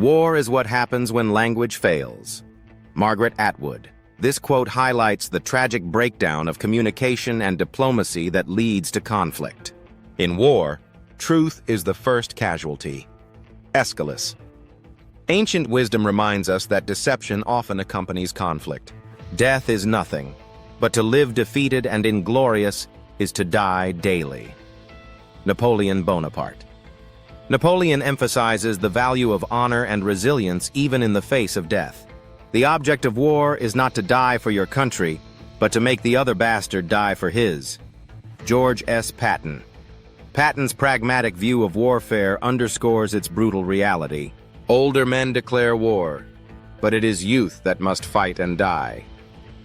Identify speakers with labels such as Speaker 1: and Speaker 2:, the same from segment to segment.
Speaker 1: War is what happens when language fails. Margaret Atwood. This quote highlights the tragic breakdown of communication and diplomacy that leads to conflict. In war, truth is the first casualty. Aeschylus. Ancient wisdom reminds us that deception often accompanies conflict. Death is nothing, but to live defeated and inglorious is to die daily. Napoleon Bonaparte. Napoleon emphasizes the value of honor and resilience even in the face of death. The object of war is not to die for your country, but to make the other bastard die for his. George S. Patton. Patton's pragmatic view of warfare underscores its brutal reality. Older men declare war, but it is youth that must fight and die.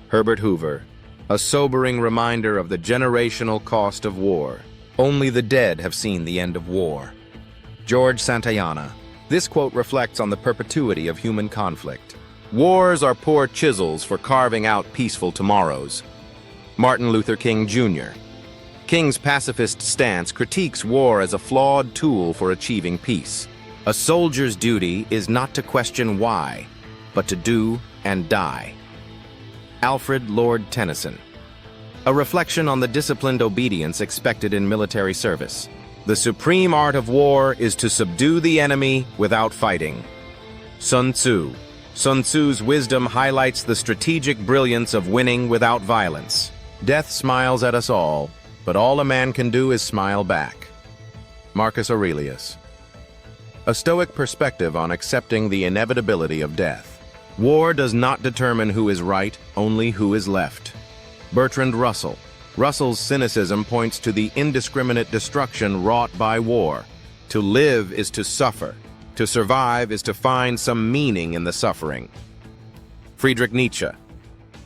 Speaker 1: Herbert Hoover. A sobering reminder of the generational cost of war. Only the dead have seen the end of war. George Santayana. This quote reflects on the perpetuity of human conflict. Wars are poor chisels for carving out peaceful tomorrows. Martin Luther King Jr. King's pacifist stance critiques war as a flawed tool for achieving peace. A soldier's duty is not to question why, but to do and die. Alfred Lord Tennyson. A reflection on the disciplined obedience expected in military service. The supreme art of war is to subdue the enemy without fighting. Sun Tzu. Sun Tzu's wisdom highlights the strategic brilliance of winning without violence. Death smiles at us all, but all a man can do is smile back. Marcus Aurelius. A stoic perspective on accepting the inevitability of death. War does not determine who is right, only who is left. Bertrand Russell. Russell's cynicism points to the indiscriminate destruction wrought by war. To live is to suffer. To survive is to find some meaning in the suffering. Friedrich Nietzsche.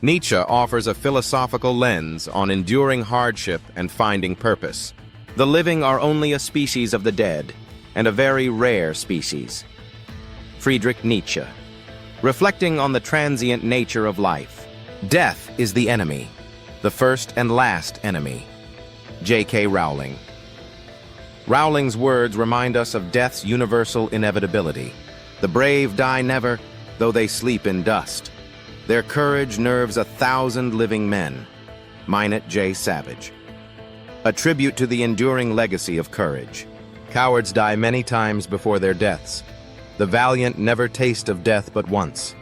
Speaker 1: Nietzsche offers a philosophical lens on enduring hardship and finding purpose. The living are only a species of the dead, and a very rare species. Friedrich Nietzsche. Reflecting on the transient nature of life. Death is the enemy. The first and last enemy. J.K. Rowling. Rowling's words remind us of death's universal inevitability. The brave die never, though they sleep in dust. Their courage nerves 1,000 living men. Minot J. Savage. A tribute to the enduring legacy of courage. Cowards die many times before their deaths. The valiant never taste of death but once.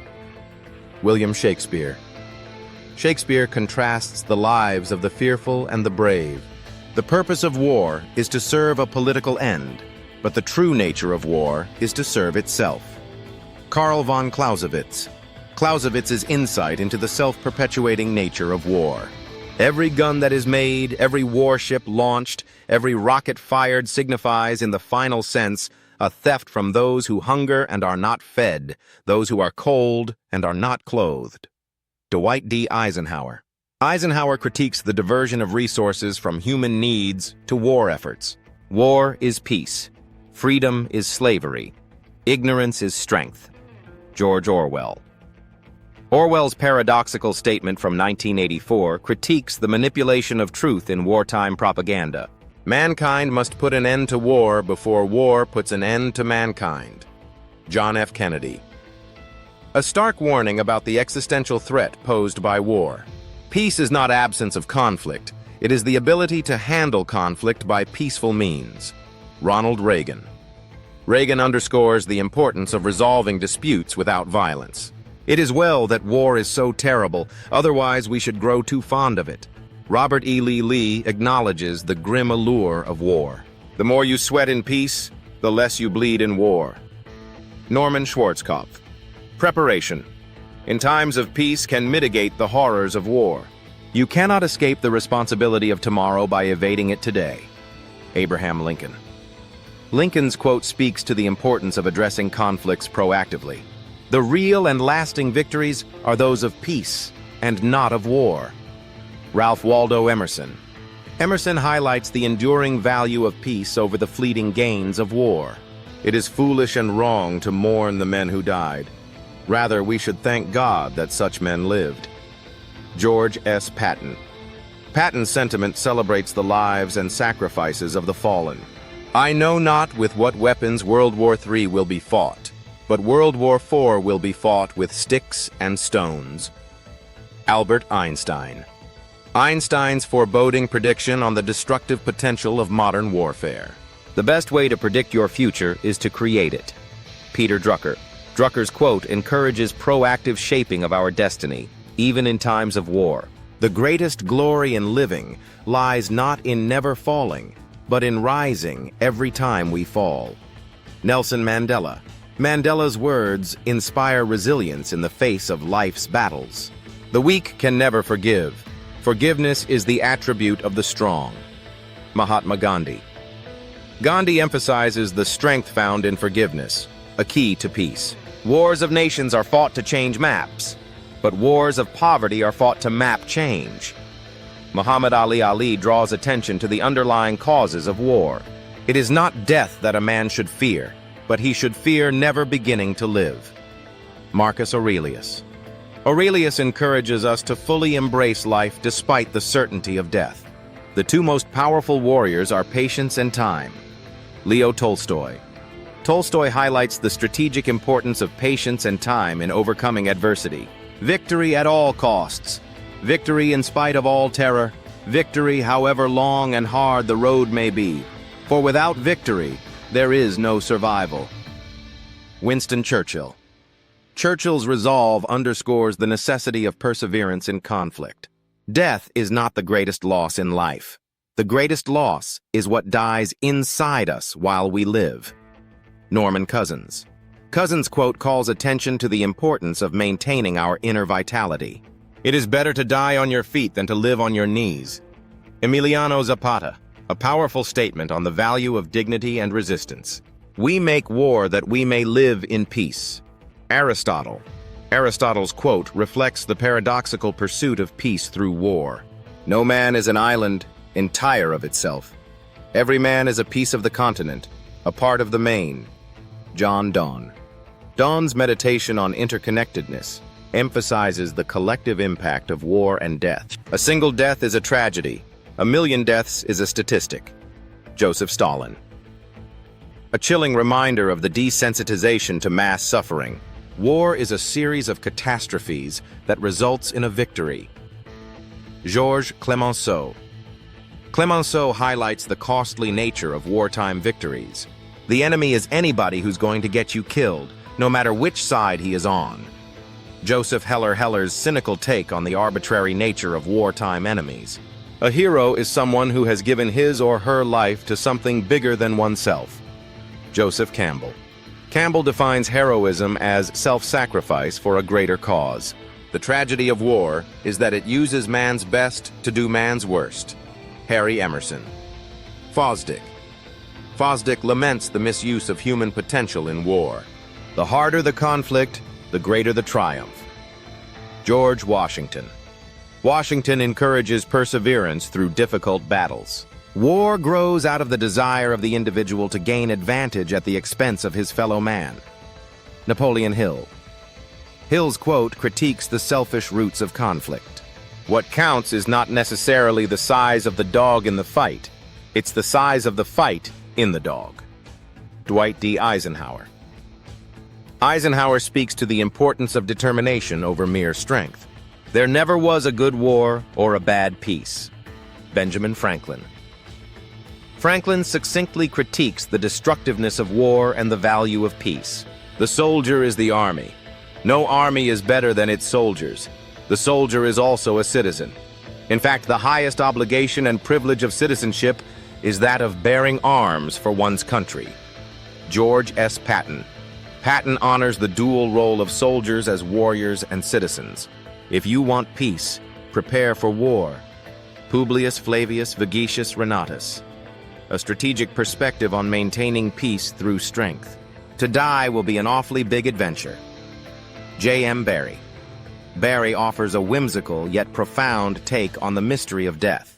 Speaker 1: William Shakespeare. Shakespeare contrasts the lives of the fearful and the brave. The purpose of war is to serve a political end, but the true nature of war is to serve itself. Karl von Clausewitz. Clausewitz's insight into the self-perpetuating nature of war. Every gun that is made, every warship launched, every rocket fired signifies, in the final sense, a theft from those who hunger and are not fed, those who are cold and are not clothed. Dwight D. Eisenhower. Eisenhower critiques the diversion of resources from human needs to war efforts. War is peace. Freedom is slavery. Ignorance is strength. George Orwell. Orwell's paradoxical statement from 1984 critiques the manipulation of truth in wartime propaganda. Mankind must put an end to war before war puts an end to mankind. John F. Kennedy. A stark warning about the existential threat posed by war. Peace is not absence of conflict. It is the ability to handle conflict by peaceful means. Ronald Reagan. Reagan underscores the importance of resolving disputes without violence. It is well that war is so terrible, otherwise we should grow too fond of it. Robert E. Lee acknowledges the grim allure of war. The more you sweat in peace, the less you bleed in war. Norman Schwarzkopf. Preparation, in times of peace, can mitigate the horrors of war. You cannot escape the responsibility of tomorrow by evading it today. Abraham Lincoln. Lincoln's quote speaks to the importance of addressing conflicts proactively. The real and lasting victories are those of peace and not of war. Ralph Waldo Emerson. Emerson highlights the enduring value of peace over the fleeting gains of war. It is foolish and wrong to mourn the men who died. Rather, we should thank God that such men lived. George S. Patton. Patton's sentiment celebrates the lives and sacrifices of the fallen. I know not with what weapons World War III will be fought, but World War IV will be fought with sticks and stones. Albert Einstein. Einstein's foreboding prediction on the destructive potential of modern warfare. The best way to predict your future is to create it. Peter Drucker. Drucker's quote encourages proactive shaping of our destiny, even in times of war. The greatest glory in living lies not in never falling, but in rising every time we fall. Nelson Mandela. Mandela's words inspire resilience in the face of life's battles. The weak can never forgive. Forgiveness is the attribute of the strong. Mahatma Gandhi. Gandhi emphasizes the strength found in forgiveness, a key to peace. Wars of nations are fought to change maps, but wars of poverty are fought to map change. Muhammad Ali draws attention to the underlying causes of war. It is not death that a man should fear, but he should fear never beginning to live. Marcus Aurelius. Aurelius encourages us to fully embrace life despite the certainty of death. The two most powerful warriors are patience and time. Leo Tolstoy. Tolstoy highlights the strategic importance of patience and time in overcoming adversity. Victory at all costs. Victory in spite of all terror. Victory however long and hard the road may be. For without victory, there is no survival. Winston Churchill. Churchill's resolve underscores the necessity of perseverance in conflict. Death is not the greatest loss in life. The greatest loss is what dies inside us while we live. Norman Cousins. Cousins' quote calls attention to the importance of maintaining our inner vitality. It is better to die on your feet than to live on your knees. Emiliano Zapata. A powerful statement on the value of dignity and resistance. We make war that we may live in peace. Aristotle. Aristotle's quote reflects the paradoxical pursuit of peace through war. No man is an island entire of itself. Every man is a piece of the continent, a part of the main. John Donne. Donne's meditation on interconnectedness emphasizes the collective impact of war and death. A single death is a tragedy. A million deaths is a statistic. Joseph Stalin. A chilling reminder of the desensitization to mass suffering. War is a series of catastrophes that results in a victory. Georges Clemenceau. Clemenceau highlights the costly nature of wartime victories. The enemy is anybody who's going to get you killed, no matter which side he is on. Joseph Heller's cynical take on the arbitrary nature of wartime enemies. A hero is someone who has given his or her life to something bigger than oneself. Joseph Campbell. Campbell defines heroism as self-sacrifice for a greater cause. The tragedy of war is that it uses man's best to do man's worst. Harry Emerson. Fosdick. Fosdick laments the misuse of human potential in war. The harder the conflict, the greater the triumph. George Washington. Washington encourages perseverance through difficult battles. War grows out of the desire of the individual to gain advantage at the expense of his fellow man. Napoleon Hill. Hill's quote critiques the selfish roots of conflict. What counts is not necessarily the size of the dog in the fight. It's the size of the fight in the dog. Dwight D. Eisenhower. Eisenhower speaks to the importance of determination over mere strength. There never was a good war or a bad peace. Benjamin Franklin. Franklin succinctly critiques the destructiveness of war and the value of peace. The soldier is the army. No army is better than its soldiers. The soldier is also a citizen. In fact, the highest obligation and privilege of citizenship is that of bearing arms for one's country. George S. Patton. Patton honors the dual role of soldiers as warriors and citizens. If you want peace, prepare for war. Publius Flavius Vegetius Renatus. A strategic perspective on maintaining peace through strength. To die will be an awfully big adventure. J.M. Barrie. Barrie offers a whimsical yet profound take on the mystery of death.